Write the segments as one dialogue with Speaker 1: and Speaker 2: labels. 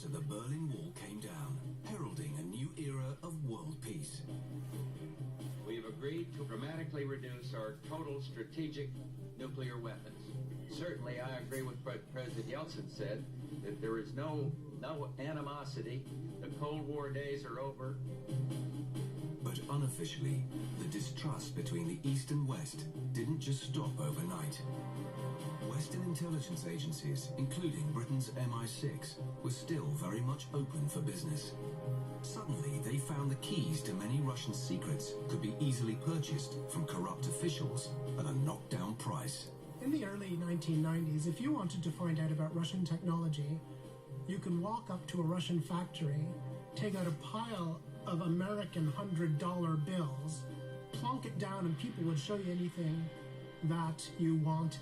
Speaker 1: after the Berlin Wall came down, heralding a new era of world peace.
Speaker 2: We have agreed to dramatically reduce our total strategic nuclear weapons. Certainly, I agree with what President Yeltsin said, that there is no animosity. The Cold War days are over.
Speaker 1: But unofficially, the distrust between the East and West didn't just stop overnight. Western intelligence agencies, including Britain's MI6, were still very much open for business. Suddenly, they found the keys to many Russian secrets could be easily purchased from corrupt officials at a knockdown price.
Speaker 3: In the early 1990s, if you wanted to find out about Russian technology, you could walk up to a Russian factory, take out a pile of American $100 bills, plonk it down, and people would show you anything that you wanted.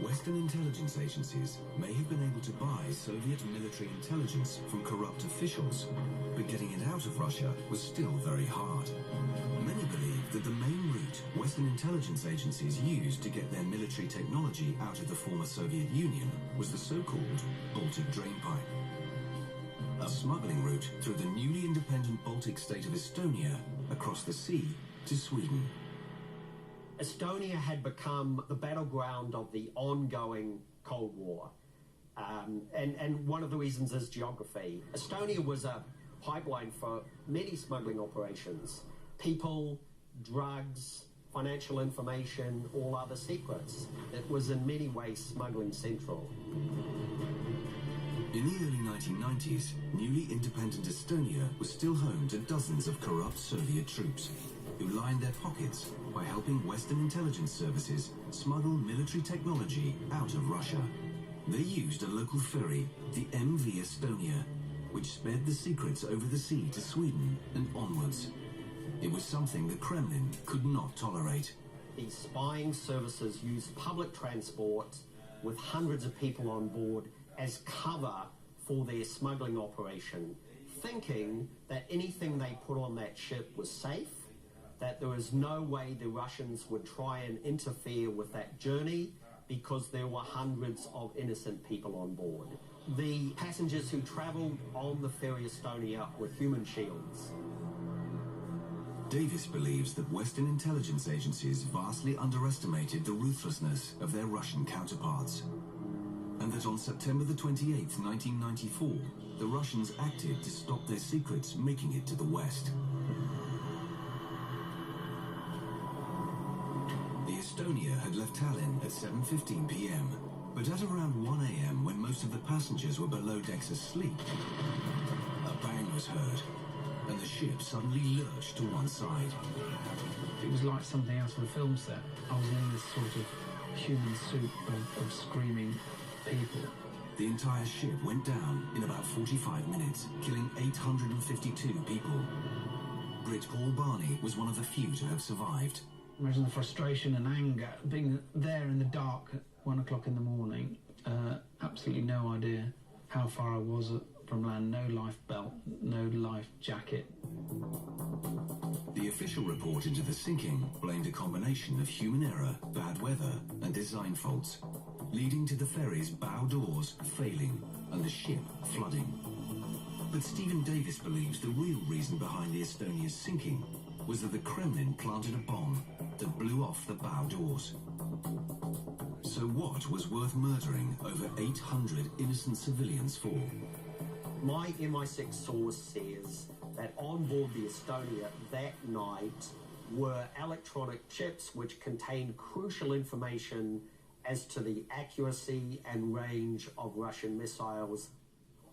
Speaker 1: Western intelligence agencies may have been able to buy Soviet military intelligence from corrupt officials, but getting it out of Russia was still very hard. Many believe that the main route Western intelligence agencies used to get their military technology out of the former Soviet Union was the so-called Baltic Drainpipe, a smuggling route through the newly independent Baltic state of Estonia across the sea to Sweden.
Speaker 4: Estonia had become the battleground of the ongoing Cold War. And one of the reasons is geography. Estonia was a pipeline for many smuggling operations. People, drugs, financial information, all other secrets. It was in many ways smuggling central.
Speaker 1: In the early 1990s, newly independent Estonia was still home to dozens of corrupt Soviet troops who lined their pockets by helping Western intelligence services smuggle military technology out of Russia. They used a local ferry, the MV Estonia, which sped the secrets over the sea to Sweden and onwards. It was something the Kremlin could not tolerate.
Speaker 4: These spying services used public transport with hundreds of people on board as cover for their smuggling operation, thinking that anything they put on that ship was safe, that there was no way the Russians would try and interfere with that journey because there were hundreds of innocent people on board. The passengers who travelled on the ferry Estonia were human shields.
Speaker 1: Davis believes that Western intelligence agencies vastly underestimated the ruthlessness of their Russian counterparts, and that on September the 28th, 1994, the Russians acted to stop their secrets making it to the West. The Estonia had left Tallinn at 7:15 p.m., but at around 1 a.m., when most of the passengers were below decks asleep, a bang was heard, and the ship suddenly lurched to one side.
Speaker 5: It was like something out of a film set. I was in this sort of human soup of screaming people.
Speaker 1: The entire ship went down in about 45 minutes, killing 852 people. Brit Paul Barney was one of the few to have survived.
Speaker 5: Imagine the frustration and anger, being there in the dark at 1 o'clock in the morning, absolutely no idea how far I was from land, no life belt, no life jacket.
Speaker 1: The official report into the sinking blamed a combination of human error, bad weather and design faults, leading to the ferry's bow doors failing and the ship flooding. But Stephen Davis believes the real reason behind the Estonia's sinking was that the Kremlin planted a bomb that blew off the bow doors. So what was worth murdering over 800 innocent civilians for?
Speaker 4: My MI6 source says that on board the Estonia that night were electronic chips which contained crucial information as to the accuracy and range of Russian missiles.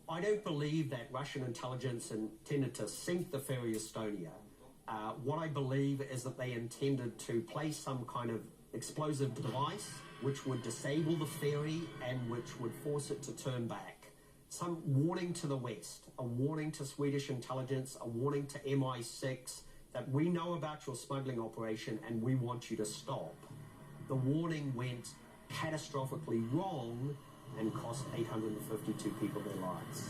Speaker 4: I don't believe that Russian intelligence intended to sink the ferry Estonia. What I believe is that they intended to place some kind of explosive device which would disable the ferry and which would force it to turn back. Some warning to the West, a warning to Swedish intelligence, a warning to MI6 that we know about your smuggling operation and we want you to stop. The warning went catastrophically wrong and cost 852 people their lives.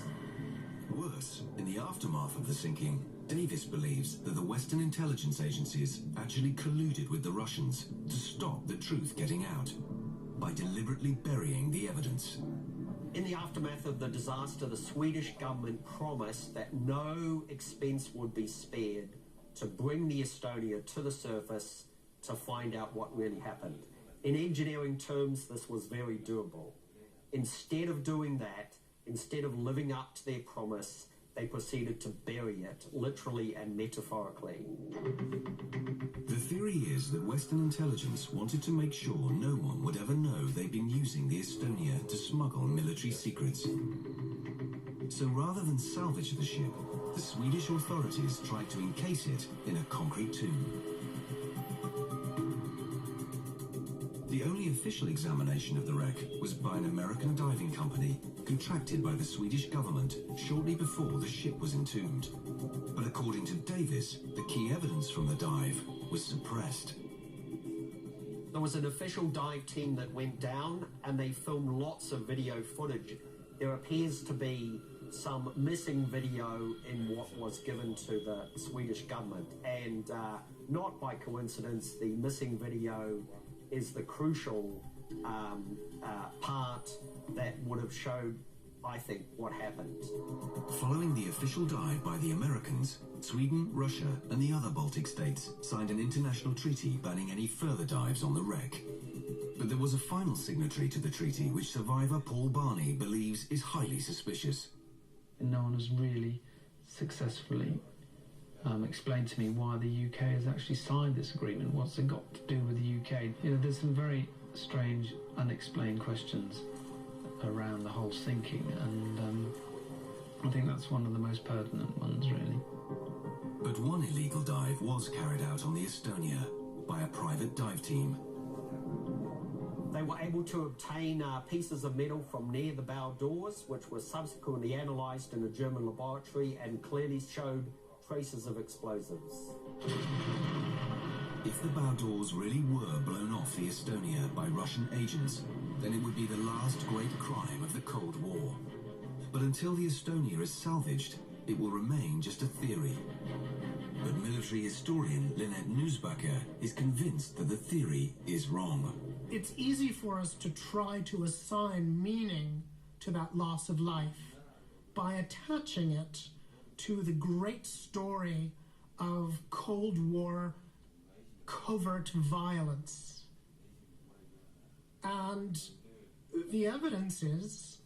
Speaker 1: Worse, in the aftermath of the sinking, Davis believes that the Western intelligence agencies actually colluded with the Russians to stop the truth getting out by deliberately burying the evidence.
Speaker 4: In the aftermath of the disaster, the Swedish government promised that no expense would be spared to bring the Estonia to the surface to find out what really happened. In engineering terms, this was very doable. Instead of doing that, instead of living up to their promise, they proceeded to bury it, literally and metaphorically.
Speaker 1: The theory is that Western intelligence wanted to make sure no one would ever know they'd been using the Estonia to smuggle military secrets. So rather than salvage the ship, the Swedish authorities tried to encase it in a concrete tomb. The only official examination of the wreck was by an American diving company contracted by the Swedish government shortly before the ship was entombed. But according to Davis, the key evidence from the dive was suppressed.
Speaker 4: There was an official dive team that went down and they filmed lots of video footage. There appears to be some missing video in what was given to the Swedish government, and not by coincidence, the missing video is the crucial part that would have showed, I think, what happened.
Speaker 1: Following the official dive by the Americans, Sweden, Russia and the other Baltic states signed an international treaty banning any further dives on the wreck. But there was a final signatory to the treaty which survivor Paul Barney believes is highly suspicious.
Speaker 5: No one has really successfully explained to me why the UK has actually signed this agreement. What's it got to do with the UK? You know, there's some very strange, unexplained questions around the whole sinking, and I think that's one of the most pertinent ones, really.
Speaker 1: But one illegal dive was carried out on the Estonia by a private dive team.
Speaker 4: They were able to obtain pieces of metal from near the bow doors, which were subsequently analysed in a German laboratory and clearly showed traces of explosives.
Speaker 1: If the bow doors really were blown off the Estonia by Russian agents, then it would be the last great crime of the Cold War. But until the Estonia is salvaged, it will remain just a theory. But military historian Lynette Newsbacher is convinced that the theory is wrong.
Speaker 3: It's easy for us to try to assign meaning to that loss of life by attaching it to the great story of Cold War covert violence. And the evidence is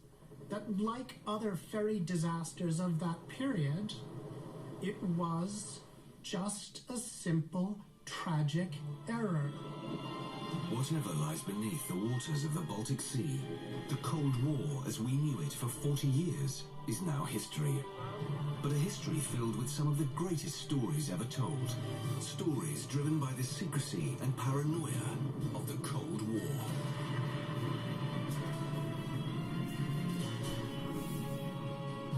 Speaker 3: that, like other ferry disasters of that period, it was just a simple, tragic error.
Speaker 1: Whatever lies beneath the waters of the Baltic Sea, the Cold War as we knew it for 40 years is now history. But a history filled with some of the greatest stories ever told. Stories driven by the secrecy and paranoia of the Cold